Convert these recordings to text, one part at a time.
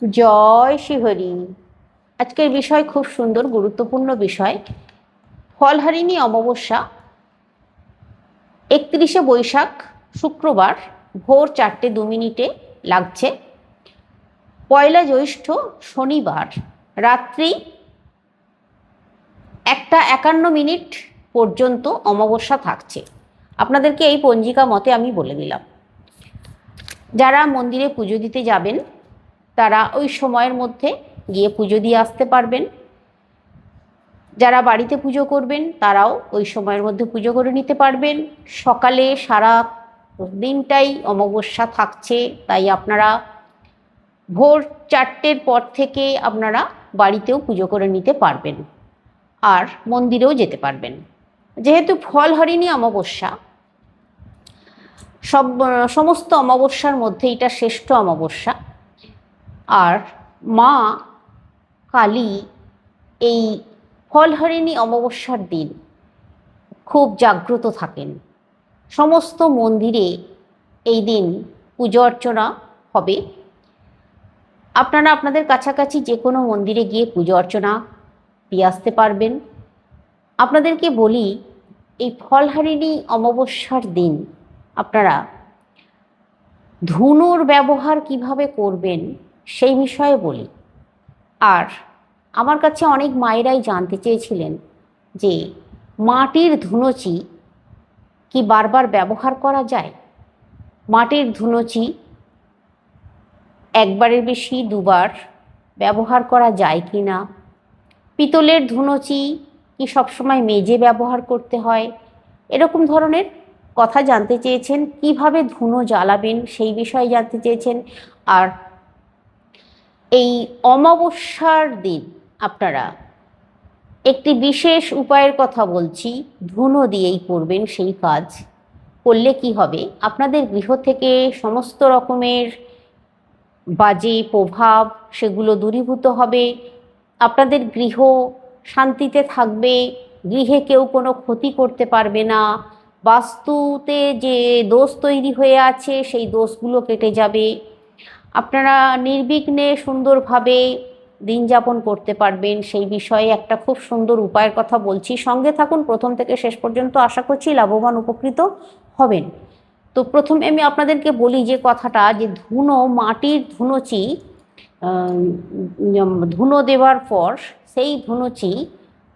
জয় শ্রীহরি। আজকের বিষয় খুব সুন্দর, গুরুত্বপূর্ণ বিষয়। ফলহারিণী অমাবস্যা 31শে বৈশাখ শুক্রবার ভোর 4:02 লাগছে। পয়লা জ্যৈষ্ঠ শনিবার রাত্রি 1:51 পর্যন্ত অমাবস্যা থাকছে। আপনাদেরকে এই পঞ্জিকা মতে আমি বলে দিলাম। যারা মন্দিরে পুজো দিতে যাবেন তারা ওই সময়ের মধ্যে গিয়ে পুজো দিয়ে আসতে পারবেন। যারা বাড়িতে পুজো করবেন তারাও ওই সময়ের মধ্যে পুজো করে নিতে পারবেন। সকালে সারা দিনটাই অমাবস্যা থাকছে, তাই আপনারা ভোর 4টের পর থেকে আপনারা বাড়িতেও পুজো করে নিতে পারবেন আর মন্দিরেও যেতে পারবেন। যেহেতু ফলহারিণী অমাবস্যা, সমস্ত অমাবস্যার মধ্যে এটা শ্রেষ্ঠ অমাবস্যা। আর মা কালী এই ফলহারিণী অমাবস্যার দিন খুব জাগ্রত থাকেন। সমস্ত মন্দিরে এই দিন পুজো অর্চনা হবে। আপনারা আপনাদের কাছাকাছি যে কোনো মন্দিরে গিয়ে পুজো অর্চনা দিয়ে আসতে পারবেন। আপনাদেরকে বলি, এই ফলহারিণী অমাবস্যার দিন আপনারা ধুনোর ব্যবহার কিভাবে করবেন সেই বিষয়ে বলি। আর আমার কাছে অনেক মায়েরাই জানতে চেয়েছিলেন যে মাটির ধুনুচি কি বারবার ব্যবহার করা যায়? মাটির ধুনুচি একবারের বেশি দুবার ব্যবহার করা যায় কি না? পিতলের ধুনুচি কি সবসময় মেজে ব্যবহার করতে হয়? এরকম ধরনের কথা জানতে চেয়েছেন। কিভাবে ধুনো জ্বালাবেন সেই বিষয়ে জানতে চেয়েছেন। আর এই অমাবস্যার দিন আপনারা একটি বিশেষ উপায়ের কথা বলছি, ধুনো দিয়েই করবেন সেই কাজ। করলে কি হবে, আপনাদের গৃহ থেকে সমস্ত রকমের বাজে প্রভাব সেগুলো দূরীভূত হবে। আপনাদের গৃহ শান্তিতে থাকবে, গৃহে কেউ কোনো ক্ষতি করতে পারবে না। বাস্তুতে যে দোষ তৈরি হয়ে আছে সেই দোষগুলো কেটে যাবে। আপনারা নির্বিঘ্নে সুন্দরভাবে দিন যাপন করতে পারবেন। সেই বিষয়ে একটা খুব সুন্দর উপায়ের কথা বলছি, সঙ্গে থাকুন প্রথম থেকে শেষ পর্যন্ত। আশা করছি লাভবান উপকৃত হবেন। তো প্রথমে আমি আপনাদেরকে বলি যে কথাটা, যে ধুনো, মাটির ধুনুচি ধুনো দেওয়ার পর সেই ধুনুচি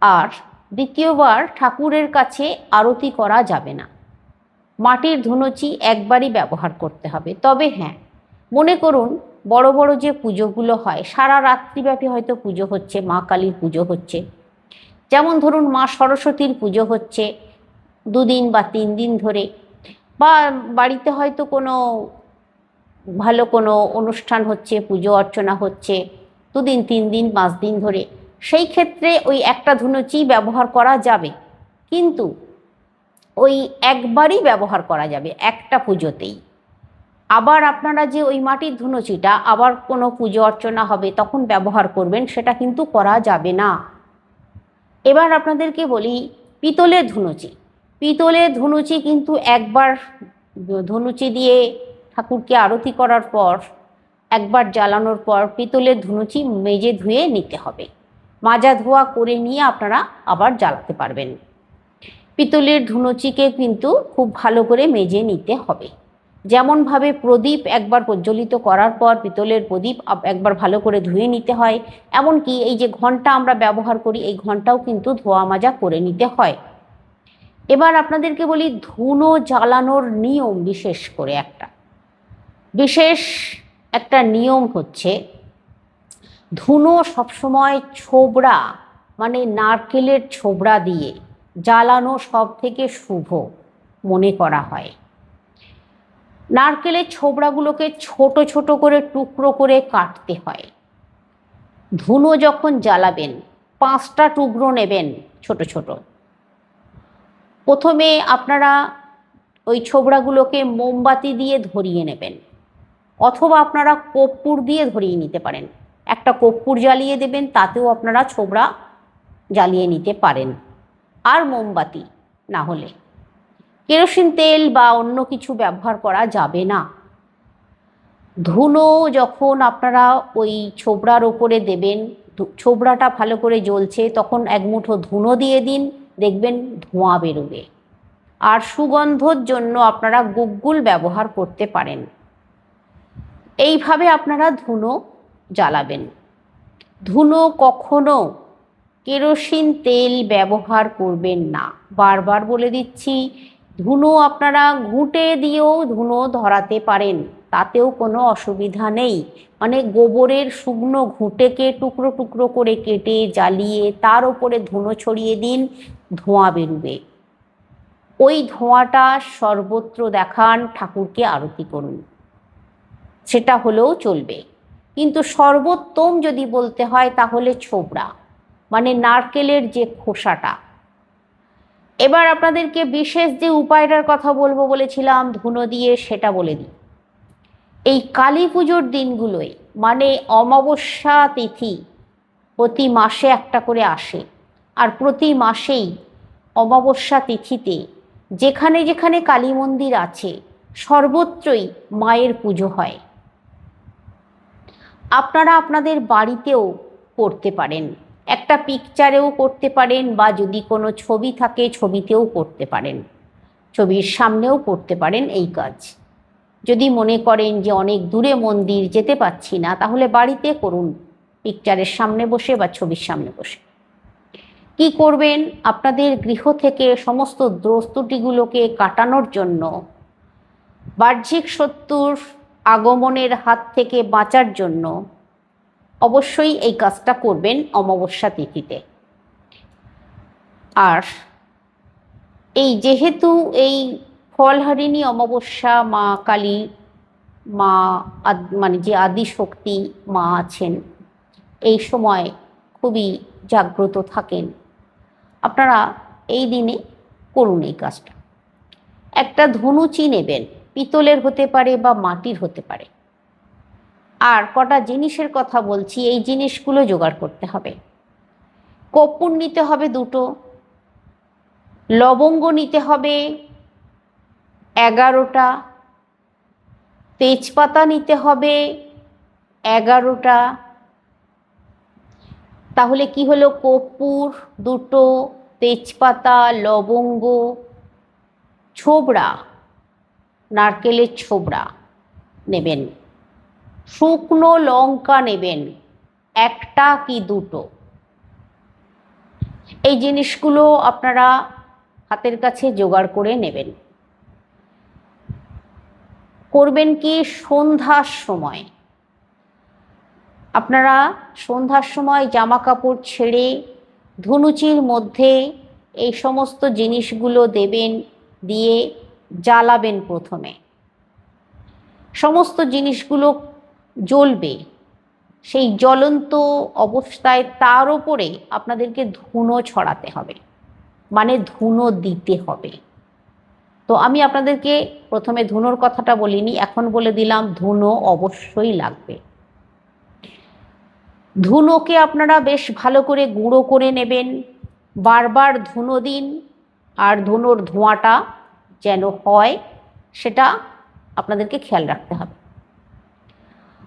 আর দ্বিতীয়বার ঠাকুরের কাছে আরতি করা যাবে না। মাটির ধুনুচি একবারই ব্যবহার করতে হবে। তবে হ্যাঁ, মনে করুন বড় বড় যে পুজোগুলো হয়, সারা রাত্রিব্যাপী হয়তো পুজো হচ্ছে, মা কালীর পুজো হচ্ছে, যেমন ধরুন মা সরস্বতীর পুজো হচ্ছে 2 দিন বা 3 দিন ধরে, বা বাড়িতে হয়তো কোনো ভালো কোনো অনুষ্ঠান হচ্ছে, পুজো অর্চনা হচ্ছে 2 দিন 3 দিন 5 দিন ধরে, সেই ক্ষেত্রে ওই একটা ধুনুচি ব্যবহার করা যাবে। কিন্তু ওই একবারই ব্যবহার করা যাবে, একটা পুজোতেই। আবার আপনারা যে ওই মাটির ধুনুচিটা আবার কোনো পুজো অর্চনা হবে তখন ব্যবহার করবেন, সেটা কিন্তু করা যাবে না। এবার আপনাদেরকে বলি পিতলের ধুনুচি। পিতলের ধুনুচি কিন্তু একবার ধুনুচি দিয়ে ঠাকুরকে আরতি করার পর, একবার জ্বালানোর পর পিতলের ধুনুচি মেজে ধুয়ে নিতে হবে। মাজা ধোয়া করে নিয়ে আপনারা আবার জ্বালাতে পারবেন। পিতলের ধুনুচিকে কিন্তু খুব ভালো করে মেজে নিতে হবে। যেমনভাবে প্রদীপ একবার প্রজ্বলিত করার পর পিতলের প্রদীপ একবার ভালো করে ধুয়ে নিতে হয়, এমনকি এই যে ঘণ্টা আমরা ব্যবহার করি, এই ঘণ্টাও কিন্তু ধোয়া মাজা করে নিতে হয়। এবার আপনাদেরকে বলি ধুনো জ্বালানোর নিয়ম। বিশেষ একটা নিয়ম হচ্ছে, ধুনো সবসময় ছোবড়া, মানে নারকেলের ছোবড়া দিয়ে জ্বালানো সব থেকে শুভ মনে করা হয়। নারকেলের ছোবড়াগুলোকে ছোট ছোট করে টুকরো করে কাটতে হয়। ধুনো যখন জ্বালাবেন 5টা টুকরো নেবেন ছোট ছোট। প্রথমে আপনারা ওই ছোবড়াগুলোকে মোমবাতি দিয়ে ধরিয়ে নেবেন, অথবা আপনারা কর্পূর দিয়ে ধরিয়ে নিতে পারেন। একটা কর্পূর জ্বালিয়ে দেবেন, তাতেও আপনারা ছোবড়া জ্বালিয়ে নিতে পারেন। আর মোমবাতি না হলে কেরোসিন তেল বা অন্য কিছু ব্যবহার করা যাবে না। ধুনো যখন আপনারা ওই ছোবড়ার ওপরে দেবেন, ছোবড়াটা ভালো করে জ্বলছে, তখন এক মুঠো ধুনো দিয়ে দিন, দেখবেন ধোঁয়া বেরোবে। আর সুগন্ধর জন্য আপনারা গুগ্গুল ব্যবহার করতে পারেন। এইভাবে আপনারা ধুনো জ্বালাবেন। ধুনো কখনো কেরোসিন তেল ব্যবহার করবেন না, বারবার বলে দিচ্ছি। ধুনো আপনারা ঘুঁটে দিয়েও ধুনো ধরাতে পারেন, তাতেও কোনো অসুবিধা নেই। মানে গোবরের শুকনো ঘুঁটেকে টুকরো টুকরো করে কেটে জ্বালিয়ে তার ওপরে ধুনো ছড়িয়ে দিন, ধোঁয়া বেরোবে। ওই ধোঁয়াটা সর্বত্র দেখান, ঠাকুরকে আরতি করুন, সেটা হলেও চলবে। কিন্তু সর্বোত্তম যদি বলতে হয় তাহলে ছোবড়া, মানে নারকেলের যে খোসাটা। এবার আপনাদেরকে বিশেষ যে উপায়টার কথা বলবো বলেছিলাম ধুনো দিয়ে, সেটা বলে দিই। এই কালী পুজোর দিনগুলোয়, মানে অমাবস্যা তিথি প্রতি মাসে একটা করে আসে, আর প্রতি মাসেই অমাবস্যা তিথিতে যেখানে যেখানে কালী মন্দির আছে সর্বত্রই মায়ের পুজো হয়। আপনারা আপনাদের বাড়িতেও করতে পারেন, একটা পিকচারেও করতে পারেন, বা যদি কোনো ছবি থাকে ছবিতেও করতে পারেন, ছবির সামনেও করতে পারেন এই কাজ। যদি মনে করেন যে অনেক দূরে মন্দির যেতে পাচ্ছি না, তাহলে বাড়িতে করুন, পিকচারের সামনে বসে বা ছবির সামনে বসে। কি করবেন, আপনাদের গৃহ থেকে সমস্ত দোষ ত্রুটিগুলোকে কাটানোর জন্য, বাহ্যিক শত্রুর আগমনের হাত থেকে বাঁচার জন্য অবশ্যই এই কাজটা করবেন অমাবস্যা তিথিতে। আর এই যেহেতু এই ফলহারিণী অমাবস্যা, মা কালী, মা মানে যে আদি শক্তি মা আছেন, এই সময় খুবই জাগ্রত থাকেন, আপনারা এই দিনে করুন এই কাজটা। একটা ধনুচি নেবেন, পিতলের হতে পারে বা মাটির হতে পারে। আর কটা জিনিসের কথা বলছি, এই জিনিসগুলো জোগাড় করতে হবে। কর্পূর নিতে হবে 2টো, লবঙ্গ নিতে হবে 11টা, তেজপাতা নিতে হবে 11টা। তাহলে কি হলো, কর্পূর 2টো, তেজপাতা, লবঙ্গ, ছোবড়া, নারকেলের ছোবড়া নেবেন, শুকনো লঙ্কা নেবেন 1টা কি 2টো। এই জিনিসগুলো আপনারা হাতের কাছে জোগাড় করে নেবেন। করবেন কি, সন্ধ্যার সময় আপনারা সন্ধ্যার সময় জামা কাপড় ছেড়ে ধনুচির মধ্যে এই সমস্ত জিনিসগুলো দেবেন, দিয়ে জ্বালাবেন। প্রথমে সমস্ত জিনিসগুলো জ্বলবে, সেই জ্বলন্ত অবস্থায় তার উপরে আপনাদেরকে ধুনো ছড়াতে হবে, মানে ধুনো দিতে হবে। তো আমি আপনাদেরকে প্রথমে ধুনোর কথাটা বলিনি, এখন বলে দিলাম ধুনো অবশ্যই লাগবে। ধুনোকে আপনারা বেশ ভালো করে গুঁড়ো করে নেবেন, বারবার ধুনো দিন, আর ধুনোর ধোঁয়াটা যেন হয় সেটা আপনাদেরকে খেয়াল রাখতে হবে।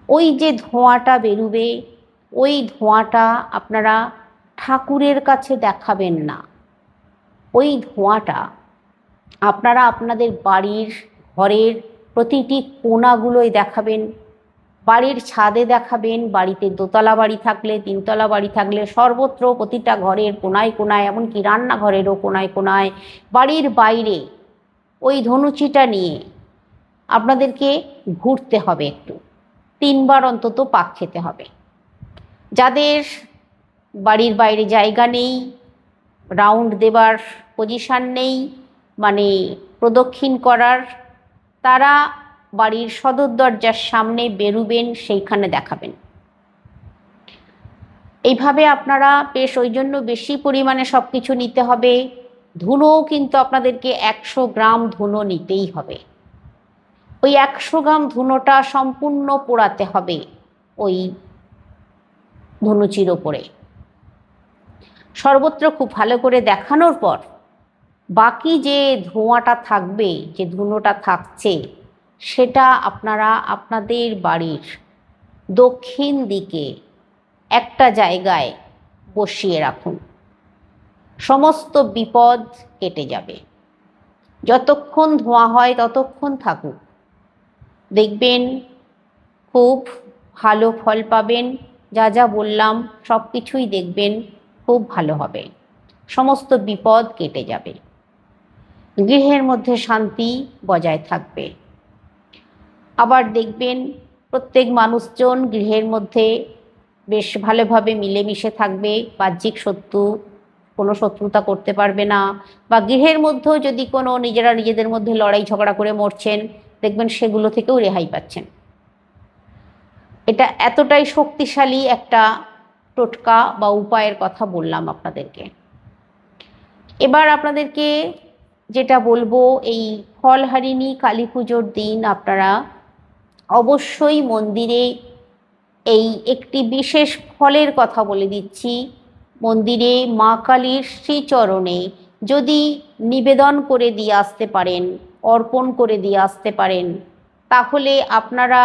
ওই যে ধোঁয়াটা বেরোবে, ওই ধোঁয়াটা আপনারা ঠাকুরের কাছে দেখাবেন না, ওই ধোঁয়াটা আপনারা আপনাদের বাড়ির ঘরের প্রতিটি কোণাগুলোয় দেখাবেন, বাড়ির ছাদে দেখাবেন, বাড়িতে দোতলা বাড়ি থাকলে, 3তলা বাড়ি থাকলে সর্বত্র প্রতিটা ঘরের কোণায় কোণায়, এমনকি রান্নাঘরেরও কোণায় কোণায়, বাড়ির বাইরে ওই ধনুচিটা নিয়ে আপনাদেরকে ঘুরতে হবে, একটু 3বার অন্তত পাক খেতে হবে। যাদের বাড়ির বাইরে জায়গা নেই, রাউন্ড দেবার পজিশান নেই, মানে প্রদক্ষিণ করার, তারা বাড়ির সদর দরজার সামনে বেরুবেন, সেইখানে দেখাবেন। এইভাবে আপনারা বেশ, ওই জন্য বেশি পরিমাণে সব কিছু নিতে হবে। ধুনোও কিন্তু আপনাদেরকে 100 গ্রাম ধুনো নিতেই হবে। ওই 100 গ্রাম ধুনোটা সম্পূর্ণ পোড়াতে হবে ওই ধনুচির ওপরে, সর্বত্র খুব ভালো করে দেখানোর পর বাকি যে ধোঁয়াটা থাকবে, যে ধুনোটা থাকছে, সেটা আপনারা আপনাদের বাড়ির দক্ষিণ দিকে একটা জায়গায় বসিয়ে রাখুন। সমস্ত বিপদ কেটে যাবে। যতক্ষণ ধোঁয়া হয় ততক্ষণ থাকুক, দেখবেন খুব ভালো ফল পাবেন। যা যা বললাম সব কিছুই দেখবেন খুব ভালো হবে, সমস্ত বিপদ কেটে যাবে, গৃহের মধ্যে শান্তি বজায় থাকবে। আবার দেখবেন প্রত্যেক মানুষজন গৃহের মধ্যে বেশ ভালোভাবে মিলেমিশে থাকবে, বাহ্যিক কোনো শত্রুতা করতে পারবে না। বা গৃহের মধ্যেও যদি কোনো নিজেরা নিজেদের মধ্যে লড়াই ঝগড়া করে মরছেন, দেখবেন সেগুলো থেকেও রেহাই পাচ্ছেন। এটা এতটাই শক্তিশালী একটা টোটকা বা উপায়ের কথা বললাম আপনাদেরকে। এবার আপনাদেরকে যেটা বলবো, এই ফলহারিণী কালী পুজোর দিন আপনারা অবশ্যই মন্দিরে এই একটি বিশেষ ফলের কথা বলে দিচ্ছি, মন্দিরে মা কালীর শ্রীচরণে যদি নিবেদন করে দিয়ে আসতে পারেন, অর্পণ করে দিয়ে আসতে পারেন, তাহলে আপনারা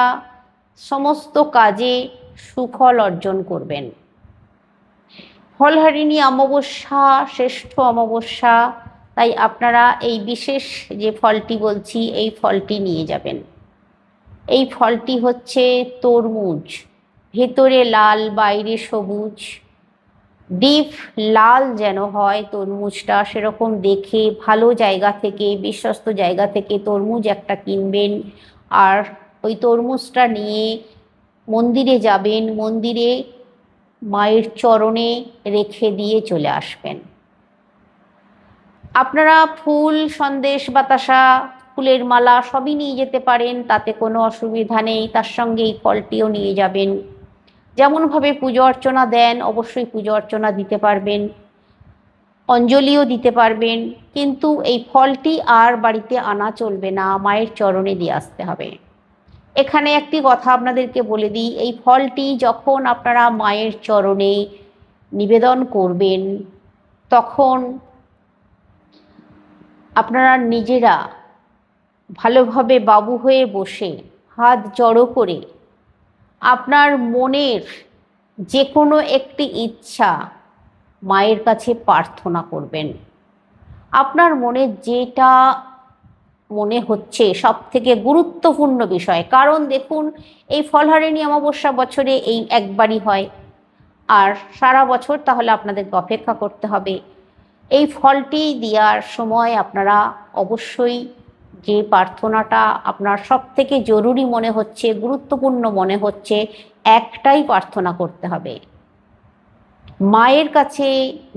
সমস্ত কাজে সুফল অর্জন করবেন। ফলহারিণী অমাবস্যা শ্রেষ্ঠ অমাবস্যা, তাই আপনারা এই বিশেষ যে ফলটি বলছি এই ফলটি নিয়ে যাবেন। এই ফলটি হচ্ছে তরমুজ, ভেতরে লাল বাইরে সবুজ, ডিপ লাল যেন হয় তরমুজটা, সেরকম দেখে ভালো জায়গা থেকে, বিশ্বস্ত জায়গা থেকে তরমুজ একটা কিনবেন। আর ওই তরমুজটা নিয়ে মন্দিরে যাবেন, মন্দিরে মায়ের চরণে রেখে দিয়ে চলে আসবেন। আপনারা ফুল, সন্দেশ, বাতাসা, ফুলের মালা সবই নিয়ে যেতে পারেন, তাতে কোনো অসুবিধা নেই। তার সঙ্গে এই ফলটিও নিয়ে যাবেন। যেমনভাবে পুজো অর্চনা দেন অবশ্যই পুজো অর্চনা দিতে পারবেন, অঞ্জলিও দিতে পারবেন, কিন্তু এই ফলটি আর বাড়িতে আনা চলবে না, মায়ের চরণে দিয়ে আসতে হবে। এখানে একটি কথা আপনাদেরকে বলে দিই, এই ফলটি যখন আপনারা মায়ের চরণে নিবেদন করবেন, তখন আপনারা নিজেরা ভালোভাবে বাবু হয়ে বসে হাত জড়ো করে আপনার মনের যে কোনো একটি ইচ্ছা মায়ের কাছে প্রার্থনা করবেন। আপনার মনে যেটা মনে হচ্ছে সব থেকে গুরুত্বপূর্ণ বিষয়, কারণ দেখুন এই ফলহারিণী অমাবস্যা বছরে এই একবারই হয়, আর সারা বছর তাহলে আপনাদেরকে অপেক্ষা করতে হবে। এই ফলটি দেওয়ার সময় আপনারা অবশ্যই যে প্রার্থনাটা আপনার সব থেকে জরুরি মনে হচ্ছে, গুরুত্বপূর্ণ মনে হচ্ছে, একটাই প্রার্থনা করতে হবে। মায়ের কাছে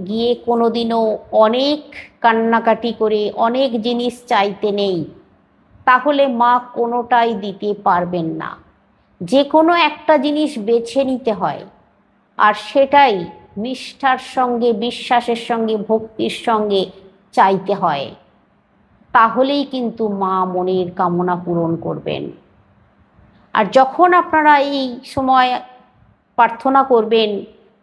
গিয়ে কোনোদিনও অনেক কান্নাকাটি করে অনেক জিনিস চাইতে নেই, তাহলে মা কোনোটাই দিতে পারবেন না। যে কোনো একটা জিনিস বেছে নিতে হয়, আর সেটাই নিষ্ঠার সঙ্গে, বিশ্বাসের সঙ্গে, ভক্তির সঙ্গে চাইতে হয়, তাহলেই কিন্তু মা মনের কামনা পূরণ করবেন। আর যখন আপনারা এই সময় প্রার্থনা করবেন,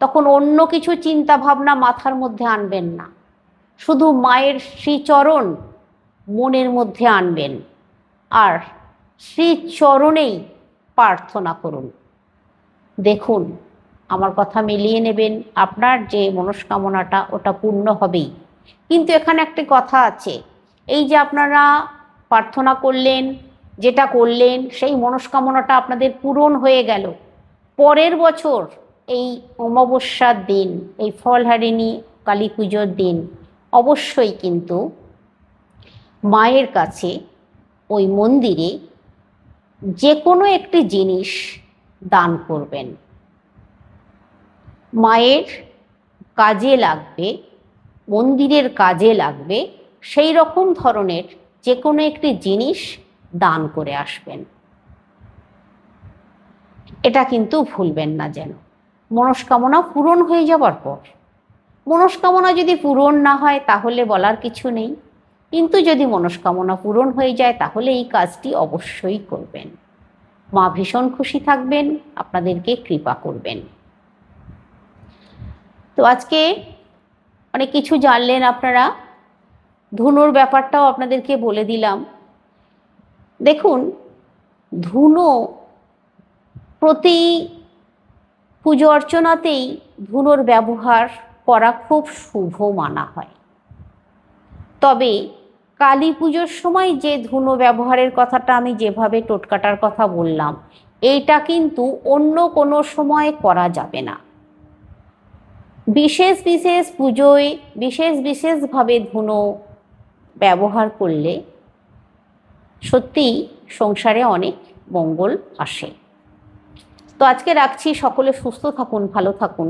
তখন অন্য কিছু চিন্তা ভাবনা মাথার মধ্যে আনবেন না, শুধু মায়ের শ্রীচরণ মনের মধ্যে আনবেন আর শ্রীচরণেই প্রার্থনা করুন। দেখুন আমার কথা মিলিয়ে নেবেন, আপনার যে মনস্কামনাটা ওটা পূর্ণ হবেই। কিন্তু এখানে একটি কথা আছে, এই যে আপনারা প্রার্থনা করলেন, যেটা করলেন সেই মনস্কামনাটা আপনাদের পূরণ হয়ে গেল, পরের বছর এই অমাবস্যার দিন, এই ফলহারিণী কালী পুজোর দিন অবশ্যই কিন্তু মায়ের কাছে ওই মন্দিরে যে কোনো একটি জিনিস দান করবেন। মায়ের কাজে লাগবে, মন্দিরের কাজে লাগবে, সেই রকম ধরনের যে কোনো একটি জিনিস দান করে আসবেন। এটা কিন্তু ভুলবেন না যেন। মনস্কামনা পূরণ হয়ে যাবার পর, মনস্কামনা যদি পূরণ না হয় তাহলে বলার কিছু নেই, কিন্তু যদি মনস্কামনা পূরণ হয়ে যায় তাহলে এই কাজটি অবশ্যই করবেন। মা ভীষণ খুশি থাকবেন, আপনাদেরকে কৃপা করবেন। তো আজকে অনেক কিছু জানলেন আপনারা, ধুনোর ব্যাপারটাও আপনাদেরকে বলে দিলাম। দেখুন ধুনো প্রতি পুজো অর্চনাতেই ধুনোর ব্যবহার করা খুব শুভ মানা হয়। তবে কালী পুজোর সময় যে ধুনো ব্যবহারের কথাটা আমি যেভাবে টোটকাটার কথা বললাম, এইটা কিন্তু অন্য কোনো সময় করা যাবে না। বিশেষ বিশেষ পুজোয় বিশেষভাবে ধুনো ব্যবহার করলে সত্যিই সংসারে অনেক মঙ্গল আসে। তো আজকে রাখছি, সকলে সুস্থ থাকুন, ভালো থাকুন।